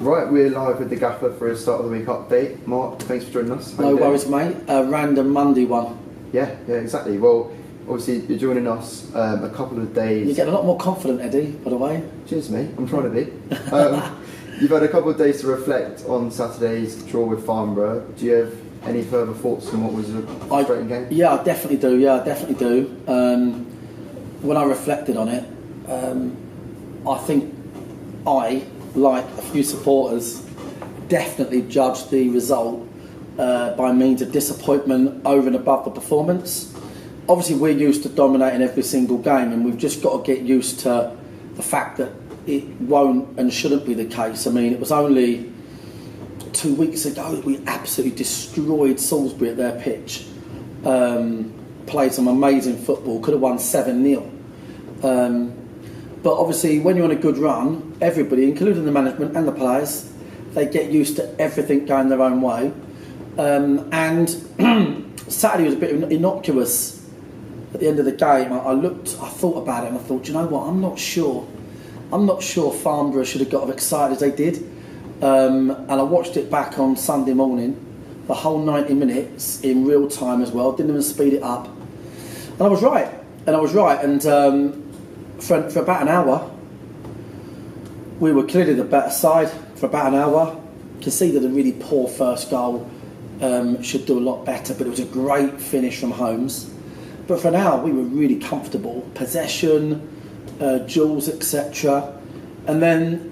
Right, we're live with the gaffer for a start of the week update. Marc, thanks for joining us. No worries, mate. A random Monday one. Yeah, exactly. Well, obviously you're joining us a couple of days. You're getting a lot more confident, Eddie, by the way. Cheers, mate. I'm trying to be. You've had a couple of days to reflect on Saturday's draw with Farnborough. Do you have any further thoughts on what was a frustrating game? Yeah, I definitely do. When I reflected on it, I think I, like a few supporters, definitely judged the result by means of disappointment over and above the performance. Obviously, we're used to dominating every single game, and we've just got to get used to the fact that it won't and shouldn't be the case. I mean, it was only 2 weeks ago that we absolutely destroyed Salisbury at their pitch. Played some amazing football, could have won 7-0. But obviously, when you're on a good run, everybody, including the management and the players, they get used to everything going their own way. And Saturday was a bit innocuous at the end of the game. I thought about it, and I thought, you know what? I'm not sure Farnborough should have got as excited as they did. And I watched it back on Sunday morning, the whole 90 minutes in real time as well. Didn't even speed it up, and I was right. And for about an hour, we were clearly the better side. For about an hour, conceded a really poor first goal. Should do a lot better, but it was a great finish from Holmes. But for an hour, we were really comfortable. Possession, duels, etc. And then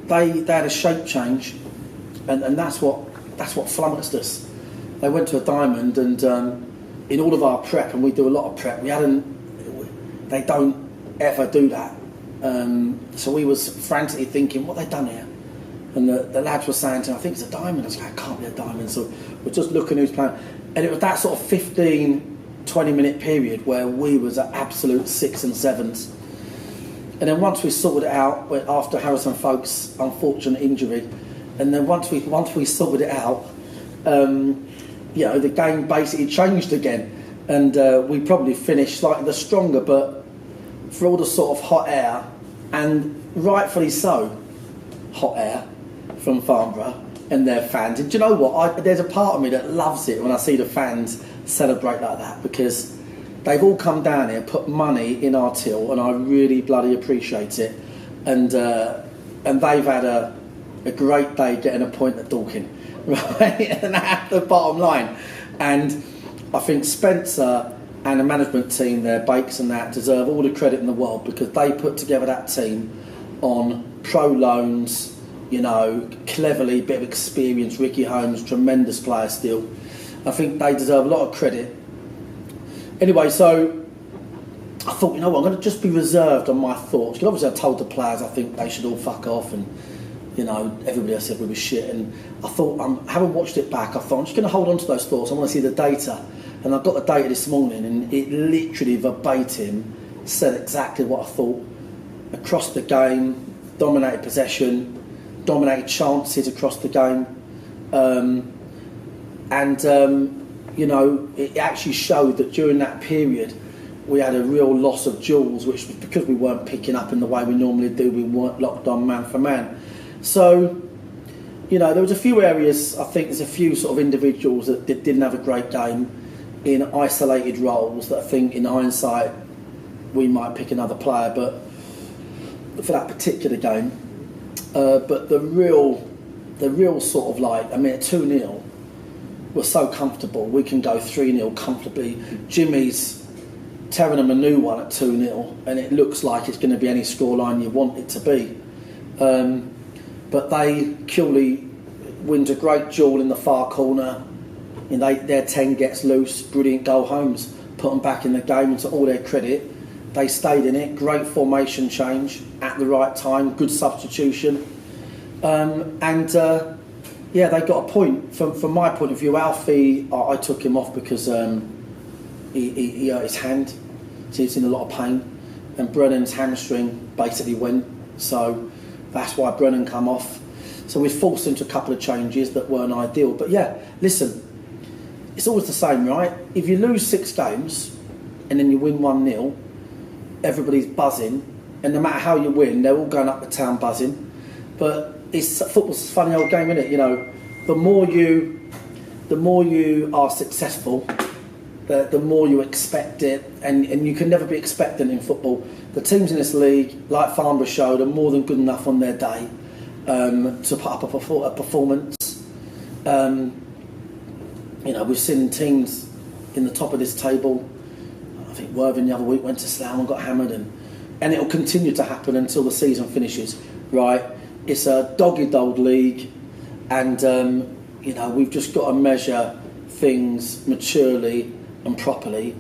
they had a shape change, and that's what flummoxed us. They went to a diamond, and in all of our prep, and we do a lot of prep, they don't ever do that. So we was frantically thinking, what have they done here? And the lads were saying to me, I think it's a diamond. I was like, it can't be a diamond. So we're just looking who's playing. And it was that sort of 15-20 minute period where we was at absolute 6 and 7s. And then once we sorted it out, after Harrison Folkes' unfortunate injury, and then once we sorted it out, the game basically changed again. And we probably finished slightly the stronger, but for all the sort of hot air, and rightfully so, hot air from Farnborough and their fans. And do you know what? There's a part of me that loves it when I see the fans celebrate like that, because they've all come down here, put money in our till, and I really bloody appreciate it. And they've had a great day getting a point at Dorking, right? And that's the bottom line. And I think Spencer and the management team there, Bakes and that, deserve all the credit in the world, because they put together that team on pro loans, cleverly, bit of experience. Ricky Holmes, tremendous player still. I think they deserve a lot of credit. Anyway, so I thought, I'm going to just be reserved on my thoughts. Because obviously I told the players I think they should all fuck off, and everybody else said we were shit. And I thought, having watched it back, I thought I'm just going to hold on to those thoughts. I want to see the data. And I got the data this morning, and it literally verbatim said exactly what I thought. Across the game, dominated possession, dominated chances across the game. It actually showed that during that period we had a real loss of duels, which was because we weren't picking up in the way we normally do. We weren't locked on man for man. So, there was a few areas, I think there's a few sort of individuals that didn't have a great game in isolated roles that I think in hindsight we might pick another player, but for that particular game. But the real sort of at 2-0, we're so comfortable. We can go 3-0 comfortably. Jimmy's tearing them a new one at 2-0, and it looks like it's going to be any scoreline you want it to be. But Keeley wins a great duel in the far corner. Their 10 gets loose, brilliant goal. Holmes put them back in the game, and to all their credit, they stayed in it. Great formation change at the right time, good substitution. They got a point. From my point of view, Alfie, I took him off because he hurt his hand, so he's in a lot of pain. And Brennan's hamstring basically went, so that's why Brennan come off. So we forced into a couple of changes that weren't ideal. But yeah, listen, it's always the same, right? If you lose 6 games and then you win 1-0, everybody's buzzing, and no matter how you win, they're all going up the town buzzing. But football's a funny old game, isn't it? You know, the more you are successful, the more you expect it, and you can never be expectant in football. The teams in this league, like Farnborough showed, are more than good enough on their day to put up a performance. You know, we've seen teams in the top of this table. I think Worthing the other week went to Slough and got hammered, and it'll continue to happen until the season finishes. Right? It's a dog-eat-dog league, and you know, we've just got to measure things maturely and properly.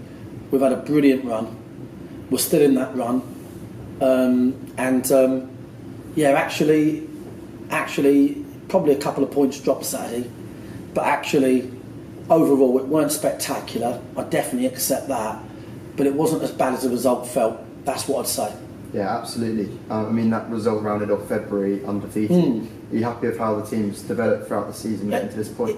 We've had a brilliant run. We're still in that run, actually, probably a couple of points dropped Saturday, but actually, overall, it weren't spectacular. I definitely accept that, but it wasn't as bad as the result felt. That's what I'd say. Yeah, absolutely. I mean, that result rounded off February undefeated. Are you happy with how the team's developed throughout the season getting to this point?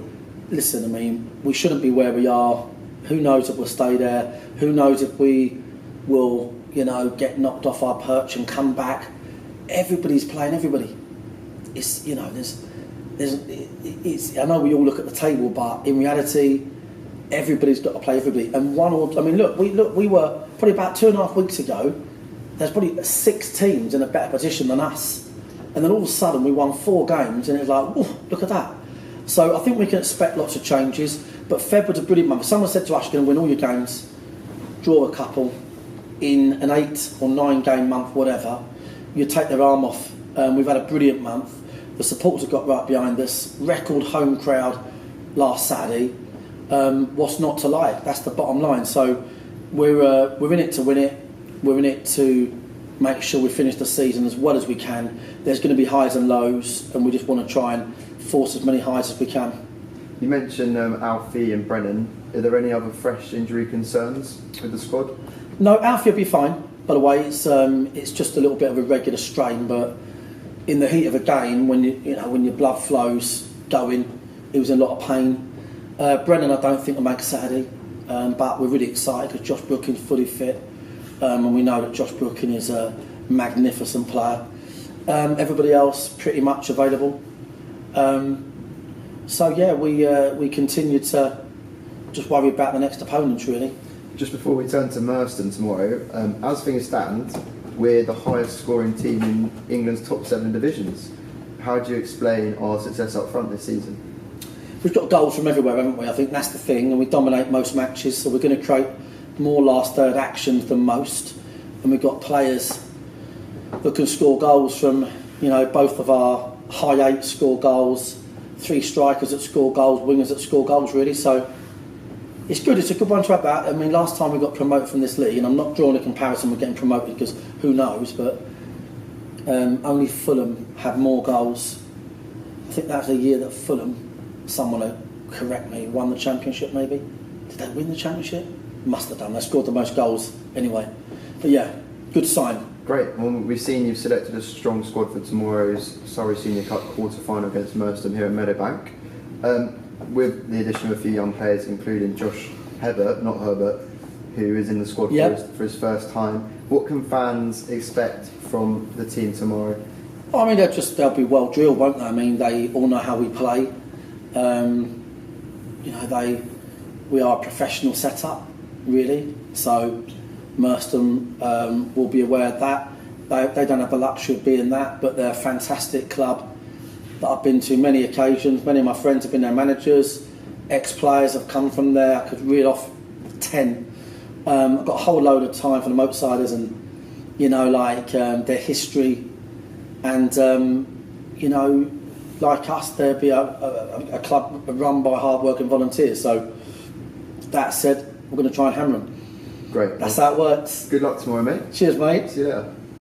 Listen, I mean, we shouldn't be where we are. Who knows if we'll stay there? Who knows if we will, you know, get knocked off our perch and come back? Everybody's playing everybody. It's, you know, I know we all look at the table, but in reality, everybody's got to play everybody. And we were probably about 2.5 weeks ago. There's probably 6 teams in a better position than us, and then all of a sudden we won 4 games, and it's like, oh, look at that. So I think we can expect lots of changes. But Feb was a brilliant month. If someone said to us, you're going to win all your games, draw a couple in an 8 or 9 game month, whatever, you'd take their arm off. We've had a brilliant month. The supporters have got right behind us. Record home crowd last Saturday. What's not to like? That's the bottom line. So we're in it to win it. We're in it to make sure we finish the season as well as we can. There's going to be highs and lows, and we just want to try and force as many highs as we can. You mentioned Alfie and Brennan. Are there any other fresh injury concerns with the squad? No, Alfie will be fine. By the way, it's just a little bit of a regular strain, but in the heat of a game, when when your blood flows going, he was in a lot of pain. Brennan, I don't think will make Saturday, but we're really excited because Josh Brooking's fully fit, and we know that Josh Brooking is a magnificent player. Everybody else pretty much available. So yeah, we continue to just worry about the next opponents really. Just before we turn to Merston tomorrow, as things stand, we're the highest scoring team in England's top 7 divisions. How do you explain our success up front this season? We've got goals from everywhere, haven't we? I think that's the thing, and we dominate most matches, so we're going to create more last third actions than most, and we've got players that can score goals from, both of our high 8 score goals, 3 strikers that score goals, wingers that score goals really, so it's good. It's a good one to have that. I mean, last time we got promoted from this league, and I'm not drawing a comparison with getting promoted because who knows, but only Fulham had more goals. I think that was the year that Fulham, someone will correct me, won the championship maybe. Did they win the championship? Must have done. They scored the most goals anyway. But yeah, good sign. Great. Well, we've seen you've selected a strong squad for tomorrow's Surrey Senior Cup quarter-final against Merston here at Meadowbank. With the addition of a few young players, including Josh Herbert, who is in the squad for his first time. What can fans expect from the team tomorrow? I mean, they'll be well drilled, won't they? I mean, they all know how we play. We are a professional setup, really. So Merston will be aware of that. They don't have the luxury of being that, but they're a fantastic club that I've been to many occasions. Many of my friends have been their managers. Ex-players have come from there. I could reel off 10. I've got a whole load of time for the Moatsiders and, their history. And, like us, there'll be a club run by hard-working volunteers. So, that said, we're going to try and hammer them. Great. That's how it works. Good luck tomorrow, mate. Cheers, mate. See you later.